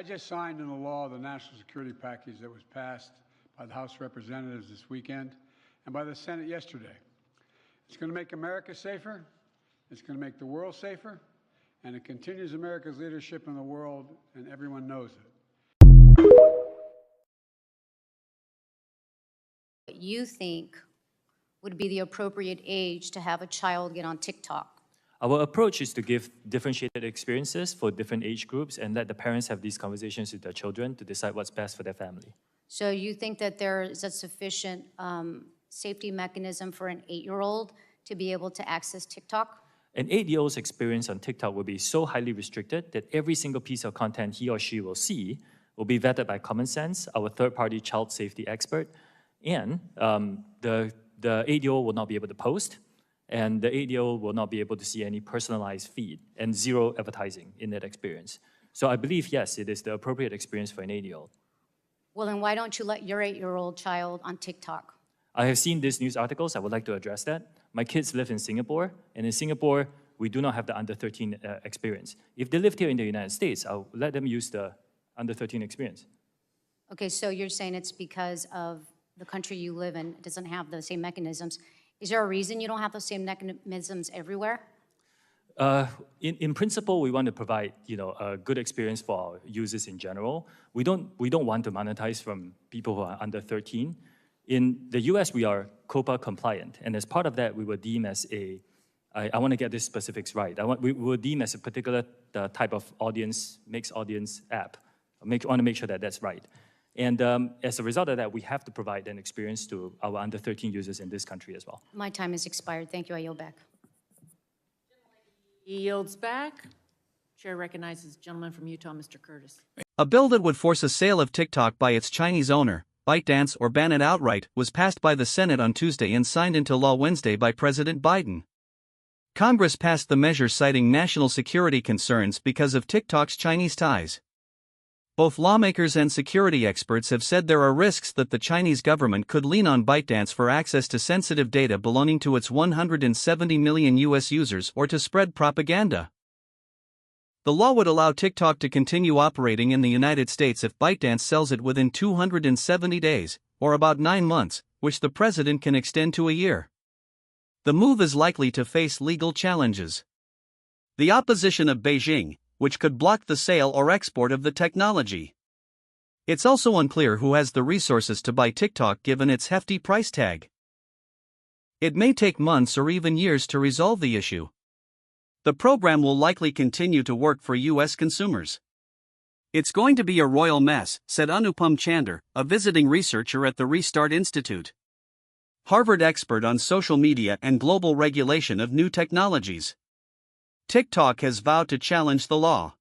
just signed into law the national security package that was passed by the House of Representatives this weekend and by the Senate yesterday. It's going to make America safer, it's going to make the world safer, and it continues America's leadership in the world, and everyone knows it. You think would be the appropriate age to have a child get on TikTok? Our approach is to give differentiated experiences for different age groups and let the parents have these conversations with their children to decide what's best for their family. So you think that there is a sufficient safety mechanism for an 8-year-old to be able to access TikTok? An 8-year-old's experience on TikTok will be so highly restricted that every single piece of content he or she will see will be vetted by Common Sense, our third-party child safety expert, and the 8-year-old will not be able to post, and the 8-year-old will not be able to see any personalized feed and zero advertising in that experience. So I believe, yes, it is the appropriate experience for an 8-year-old. Well, then why don't you let your 8-year-old child on TikTok? I have seen these news articles. I would like to address that. My kids live in Singapore, and in Singapore, we do not have the under 13 experience. If they lived here in the United States, I'll let them use the under 13 experience. Okay, so you're saying it's because of the country you live in doesn't have the same mechanisms. Is there a reason you don't have those same mechanisms everywhere? In principle, we want to provide a good experience for our users in general. We don't want to monetize from people who are under 13. In the US, we are COPPA compliant, and as part of that, we were deemed as I want to get these specifics right. We were deemed as a particular type of audience, mixed audience app. I want to make sure that that's right. And as a result of that, we have to provide an experience to our under 13 users in this country as well. My time has expired. Thank you. I yield back. He yields back. Chair recognizes the gentleman from Utah, Mr. Curtis. A bill that would force a sale of TikTok by its Chinese owner, ByteDance, or ban it outright, was passed by the Senate on Tuesday and signed into law Wednesday by President Biden. Congress passed the measure citing national security concerns because of TikTok's Chinese ties. Both lawmakers and security experts have said there are risks that the Chinese government could lean on ByteDance for access to sensitive data belonging to its 170 million U.S. users or to spread propaganda. The law would allow TikTok to continue operating in the United States if ByteDance sells it within 270 days, or about 9 months, which the president can extend to a year. The move is likely to face legal challenges. The opposition of Beijing, which could block the sale or export of the technology. It's also unclear who has the resources to buy TikTok given its hefty price tag. It may take months or even years to resolve the issue. The program will likely continue to work for U.S. consumers. It's going to be a royal mess, said Anupam Chander, a visiting researcher at the Restart Institute, Harvard expert on social media and global regulation of new technologies. TikTok has vowed to challenge the law.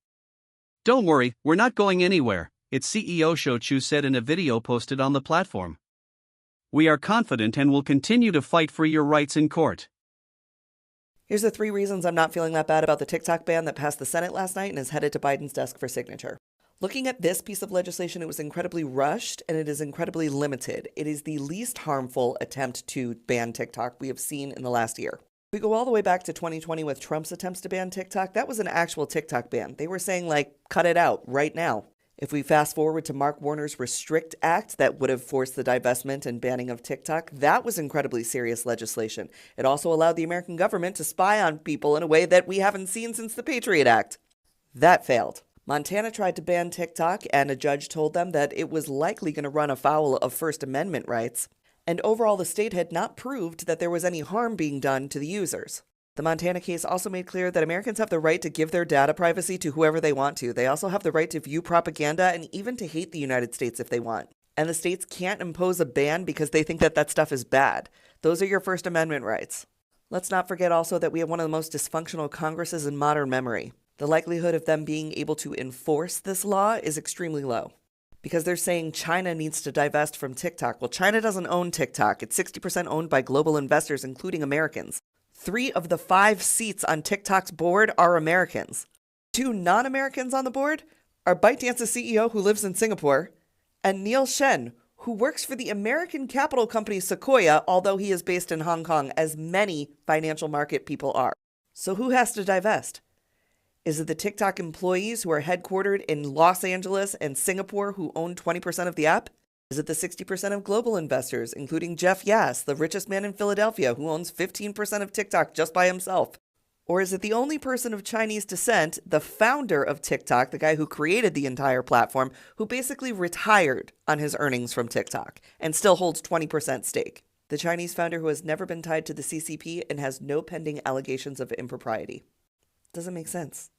Don't worry, we're not going anywhere, its CEO Shou Chew said in a video posted on the platform. We are confident and will continue to fight for your rights in court. Here's the 3 reasons I'm not feeling that bad about the TikTok ban that passed the Senate last night and is headed to Biden's desk for signature. Looking at this piece of legislation, it was incredibly rushed and it is incredibly limited. It is the least harmful attempt to ban TikTok we have seen in the last year. We go all the way back to 2020 with Trump's attempts to ban TikTok. That was an actual TikTok ban. They were saying, cut it out right now. If we fast forward to Mark Warner's Restrict Act that would have forced the divestment and banning of TikTok, that was incredibly serious legislation. It also allowed the American government to spy on people in a way that we haven't seen since the Patriot Act. That failed. Montana tried to ban TikTok, and a judge told them that it was likely going to run afoul of First Amendment rights. And overall, the state had not proved that there was any harm being done to the users. The Montana case also made clear that Americans have the right to give their data privacy to whoever they want to. They also have the right to view propaganda and even to hate the United States if they want. And the states can't impose a ban because they think that stuff is bad. Those are your First Amendment rights. Let's not forget also that we have one of the most dysfunctional Congresses in modern memory. The likelihood of them being able to enforce this law is extremely low. Because they're saying China needs to divest from TikTok. Well, China doesn't own TikTok. It's 60% owned by global investors, including Americans. 3 of the 5 seats on TikTok's board are Americans. 2 non-Americans on the board are ByteDance's CEO, who lives in Singapore, and Neil Shen, who works for the American capital company Sequoia, although he is based in Hong Kong, as many financial market people are. So who has to divest? Is it the TikTok employees who are headquartered in Los Angeles and Singapore who own 20% of the app? Is it the 60% of global investors, including Jeff Yass, the richest man in Philadelphia, who owns 15% of TikTok just by himself? Or is it the only person of Chinese descent, the founder of TikTok, the guy who created the entire platform, who basically retired on his earnings from TikTok and still holds 20% stake? The Chinese founder who has never been tied to the CCP and has no pending allegations of impropriety. Doesn't make sense.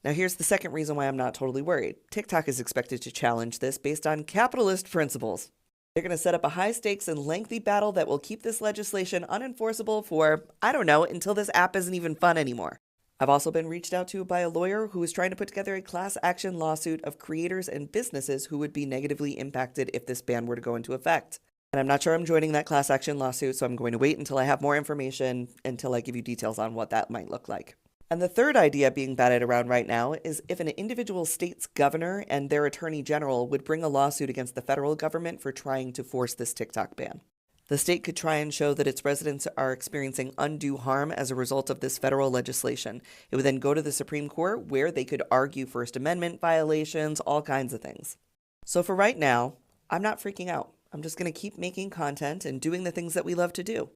Now here's the second reason why I'm not totally worried. TikTok is expected to challenge this based on capitalist principles. They're going to set up a high-stakes and lengthy battle that will keep this legislation unenforceable for, I don't know, until this app isn't even fun anymore. I've also been reached out to by a lawyer who is trying to put together a class action lawsuit of creators and businesses who would be negatively impacted if this ban were to go into effect. And I'm not sure I'm joining that class action lawsuit, so I'm going to wait until I have more information, until I give you details on what that might look like. And the third idea being batted around right now is if an individual state's governor and their attorney general would bring a lawsuit against the federal government for trying to force this TikTok ban. The state could try and show that its residents are experiencing undue harm as a result of this federal legislation. It would then go to the Supreme Court, where they could argue First Amendment violations, all kinds of things. So for right now, I'm not freaking out. I'm just going to keep making content and doing the things that we love to do.